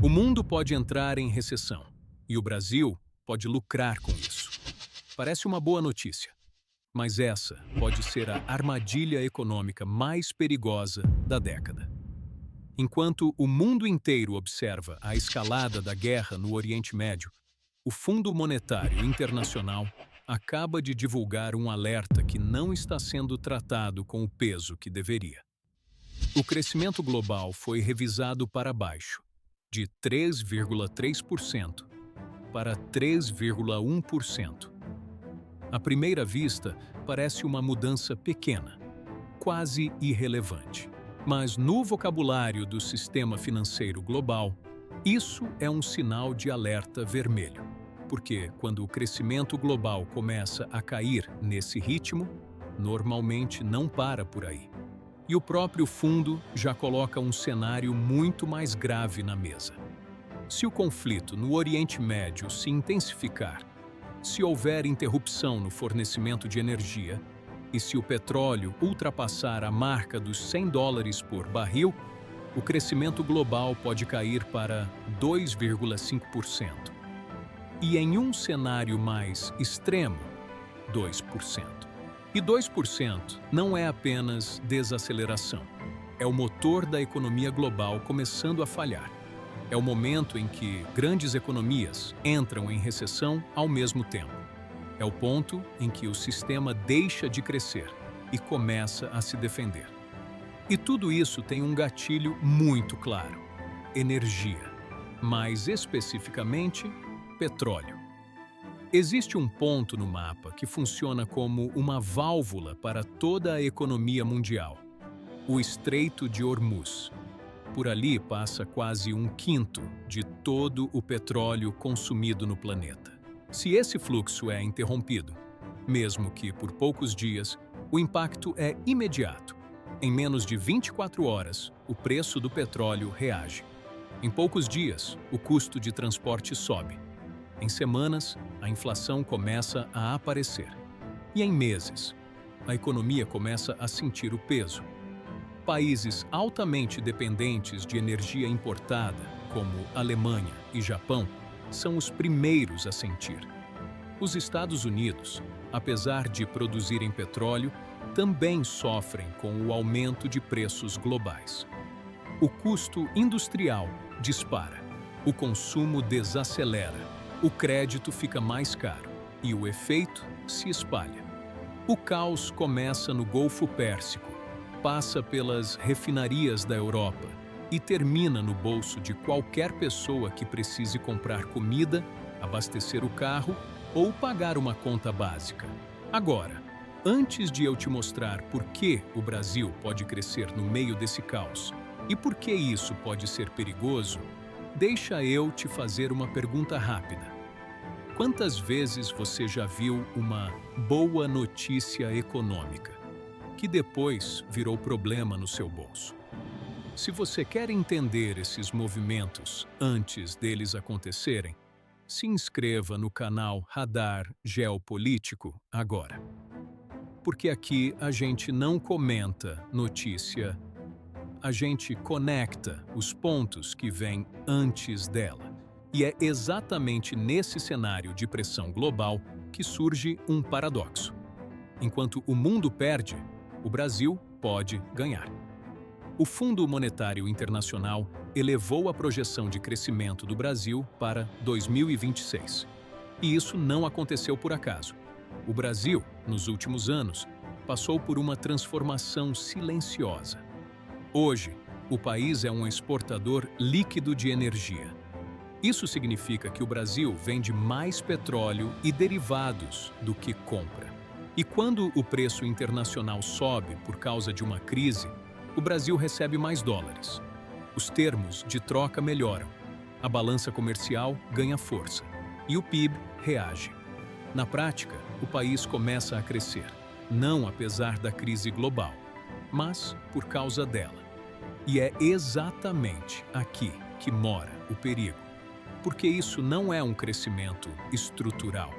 O mundo pode entrar em recessão e o Brasil pode lucrar com isso. Parece uma boa notícia, mas essa pode ser a armadilha econômica mais perigosa da década. Enquanto o mundo inteiro observa a escalada da guerra no Oriente Médio, o Fundo Monetário Internacional acaba de divulgar um alerta que não está sendo tratado com o peso que deveria. O crescimento global foi revisado para baixo, de 3,3% para 3,1%. À primeira vista, parece uma mudança pequena, quase irrelevante. Mas no vocabulário do sistema financeiro global, isso é um sinal de alerta vermelho. Porque quando o crescimento global começa a cair nesse ritmo, normalmente não para por aí. E o próprio fundo já coloca um cenário muito mais grave na mesa. Se o conflito no Oriente Médio se intensificar, se houver interrupção no fornecimento de energia e se o petróleo ultrapassar a marca dos $100 por barril, o crescimento global pode cair para 2,5%. E em um cenário mais extremo, 2%. E 2% não é apenas desaceleração. É o motor da economia global começando a falhar. É o momento em que grandes economias entram em recessão ao mesmo tempo. É o ponto em que o sistema deixa de crescer e começa a se defender. E tudo isso tem um gatilho muito claro: energia. Mais especificamente, petróleo. Existe um ponto no mapa que funciona como uma válvula para toda a economia mundial: o Estreito de Hormuz. Por ali passa quase 1/5 de todo o petróleo consumido no planeta. Se esse fluxo é interrompido, mesmo que por poucos dias, o impacto é imediato. Em menos de 24 horas, o preço do petróleo reage. Em poucos dias, o custo de transporte sobe. Em semanas, a inflação começa a aparecer. E em meses, a economia começa a sentir o peso. Países altamente dependentes de energia importada, como Alemanha e Japão, são os primeiros a sentir. Os Estados Unidos, apesar de produzirem petróleo, também sofrem com o aumento de preços globais. O custo industrial dispara, o consumo desacelera, o crédito fica mais caro e o efeito se espalha. O caos começa no Golfo Pérsico, passa pelas refinarias da Europa e termina no bolso de qualquer pessoa que precise comprar comida, abastecer o carro ou pagar uma conta básica. Agora, antes de eu te mostrar por que o Brasil pode crescer no meio desse caos e por que isso pode ser perigoso, deixa eu te fazer uma pergunta rápida. Quantas vezes você já viu uma boa notícia econômica que depois virou problema no seu bolso? Se você quer entender esses movimentos antes deles acontecerem, se inscreva no canal Radar Geopolítico agora. Porque aqui a gente não comenta notícia, a gente conecta os pontos que vêm antes dela. E é exatamente nesse cenário de pressão global que surge um paradoxo. Enquanto o mundo perde, o Brasil pode ganhar. O Fundo Monetário Internacional elevou a projeção de crescimento do Brasil para 2026. E isso não aconteceu por acaso. O Brasil, nos últimos anos, passou por uma transformação silenciosa. Hoje, o país é um exportador líquido de energia. Isso significa que o Brasil vende mais petróleo e derivados do que compra. E quando o preço internacional sobe por causa de uma crise, o Brasil recebe mais dólares. Os termos de troca melhoram, a balança comercial ganha força e o PIB reage. Na prática, o país começa a crescer, não apesar da crise global, mas por causa dela. E é exatamente aqui que mora o perigo. Porque isso não é um crescimento estrutural,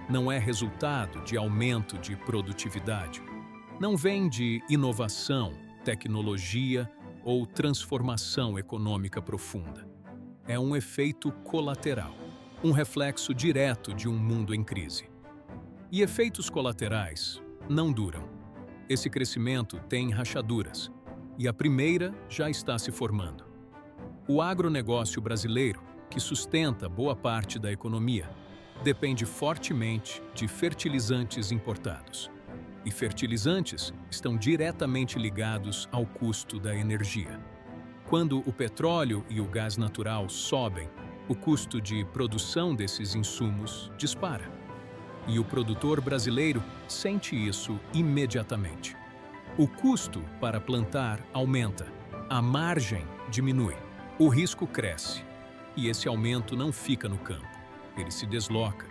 não é resultado de aumento de produtividade, não vem de inovação, tecnologia ou transformação econômica profunda. é um efeito colateral, um reflexo direto de um mundo em crise. E efeitos colaterais não duram. Esse crescimento tem rachaduras, e a primeira já está se formando. O agronegócio brasileiro, que sustenta boa parte da economia, depende fortemente de fertilizantes importados. E fertilizantes estão diretamente ligados ao custo da energia. Quando o petróleo e o gás natural sobem, o custo de produção desses insumos dispara. E o produtor brasileiro sente isso imediatamente. O custo para plantar aumenta, a margem diminui, o risco cresce. E esse aumento não fica no campo, ele se desloca,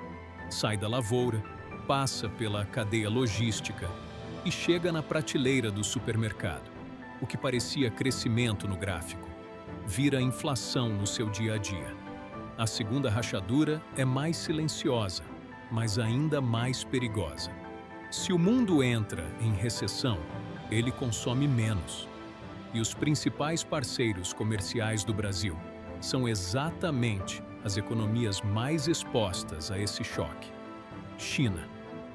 sai da lavoura, passa pela cadeia logística e chega na prateleira do supermercado. O que parecia crescimento no gráfico vira inflação no seu dia a dia. A segunda rachadura é mais silenciosa, mas ainda mais perigosa. Se o mundo entra em recessão, ele consome menos. E os principais parceiros comerciais do Brasil são exatamente as economias mais expostas a esse choque: China,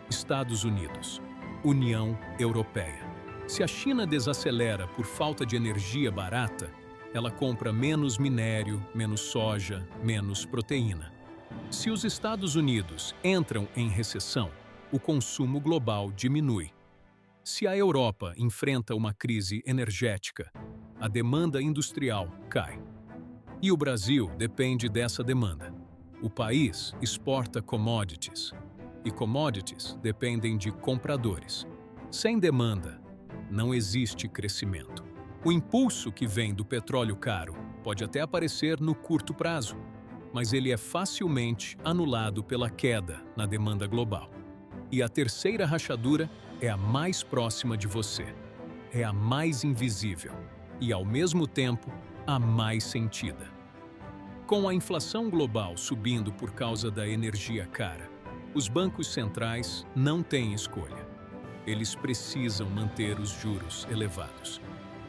Estados Unidos, União Europeia. Se a China desacelera por falta de energia barata, ela compra menos minério, menos soja, menos proteína. Se os Estados Unidos entram em recessão, o consumo global diminui. Se a Europa enfrenta uma crise energética, a demanda industrial cai. E o Brasil depende dessa demanda. O país exporta commodities, e commodities dependem de compradores. Sem demanda, não existe crescimento. O impulso que vem do petróleo caro pode até aparecer no curto prazo, mas ele é facilmente anulado pela queda na demanda global. E a terceira rachadura é a mais próxima de você. É a mais invisível e, ao mesmo tempo, a mais sentida. Com a inflação global subindo por causa da energia cara, os bancos centrais não têm escolha. Eles precisam manter os juros elevados.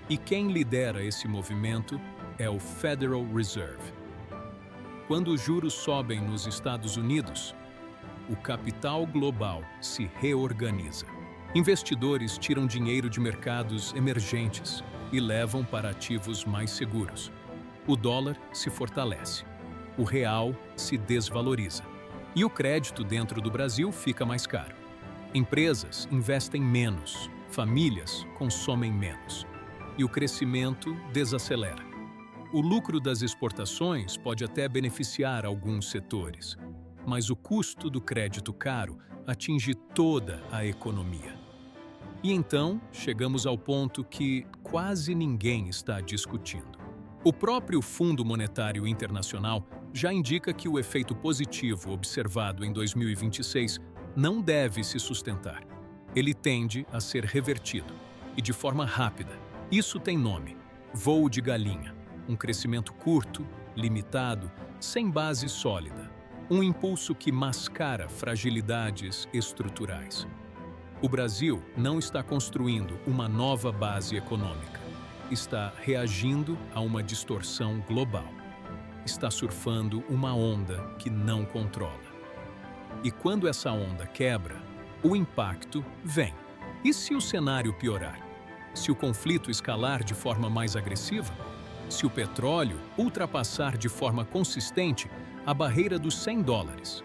E quem lidera esse movimento é o Federal Reserve. Quando os juros sobem nos Estados Unidos, o capital global se reorganiza. Investidores tiram dinheiro de mercados emergentes e levam para ativos mais seguros. O dólar se fortalece, o real se desvaloriza e o crédito dentro do Brasil fica mais caro. Empresas investem menos, famílias consomem menos e o crescimento desacelera. O lucro das exportações pode até beneficiar alguns setores, mas o custo do crédito caro atinge toda a economia. E então, chegamos ao ponto que quase ninguém está discutindo. O próprio Fundo Monetário Internacional já indica que o efeito positivo observado em 2026 não deve se sustentar. Ele tende a ser revertido, e de forma rápida. Isso tem nome: voo de galinha. Um crescimento curto, limitado, sem base sólida. Um impulso que mascara fragilidades estruturais. O Brasil não está construindo uma nova base econômica. Está reagindo a uma distorção global. Está surfando uma onda que não controla. E quando essa onda quebra, o impacto vem. E se o cenário piorar? Se o conflito escalar de forma mais agressiva? Se o petróleo ultrapassar de forma consistente a barreira dos $100?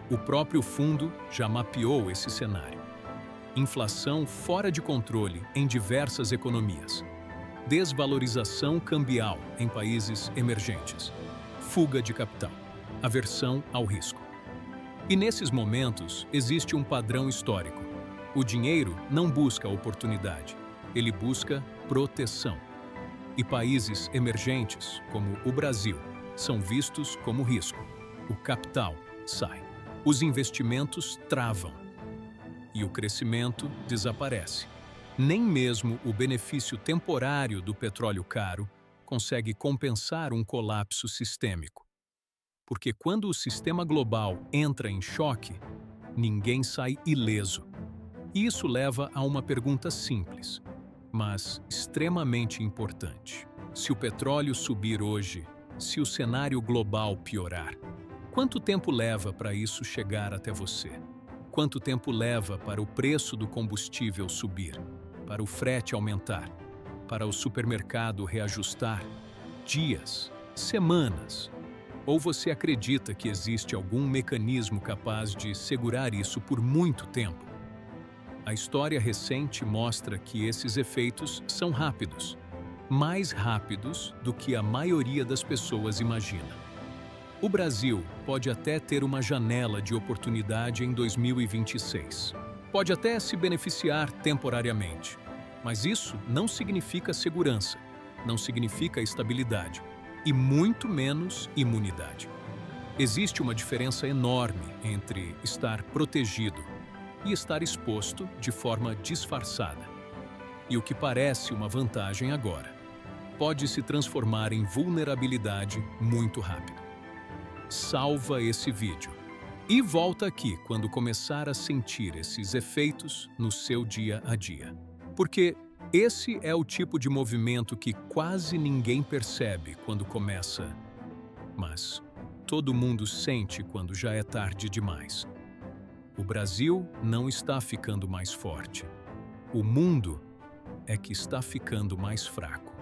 O próprio fundo já mapeou esse cenário. Inflação fora de controle em diversas economias. Desvalorização cambial em países emergentes. Fuga de capital. Aversão ao risco. E nesses momentos existe um padrão histórico. O dinheiro não busca oportunidade, ele busca proteção. E países emergentes, como o Brasil, são vistos como risco. O capital sai. Os investimentos travam. E o crescimento desaparece. Nem mesmo o benefício temporário do petróleo caro consegue compensar um colapso sistêmico. Porque quando o sistema global entra em choque, ninguém sai ileso. E isso leva a uma pergunta simples, mas extremamente importante. Se o petróleo subir hoje, Se o cenário global piorar, quanto tempo leva para isso chegar até você? Quanto tempo leva para o preço do combustível subir, para o frete aumentar, para o supermercado reajustar? Dias, semanas? Ou você acredita que existe algum mecanismo capaz de segurar isso por muito tempo? A história recente mostra que esses efeitos são rápidos, mais rápidos do que a maioria das pessoas imagina. O Brasil pode até ter uma janela de oportunidade em 2026. Pode até se beneficiar temporariamente, mas isso não significa segurança, não significa estabilidade e muito menos imunidade. Existe uma diferença enorme entre estar protegido e estar exposto de forma disfarçada. E o que parece uma vantagem agora pode se transformar em vulnerabilidade muito rápido. Salva esse vídeo e volta aqui quando começar a sentir esses efeitos no seu dia a dia. Porque esse é o tipo de movimento que quase ninguém percebe quando começa, mas todo mundo sente quando já é tarde demais. O Brasil não está ficando mais forte. O mundo é que está ficando mais fraco.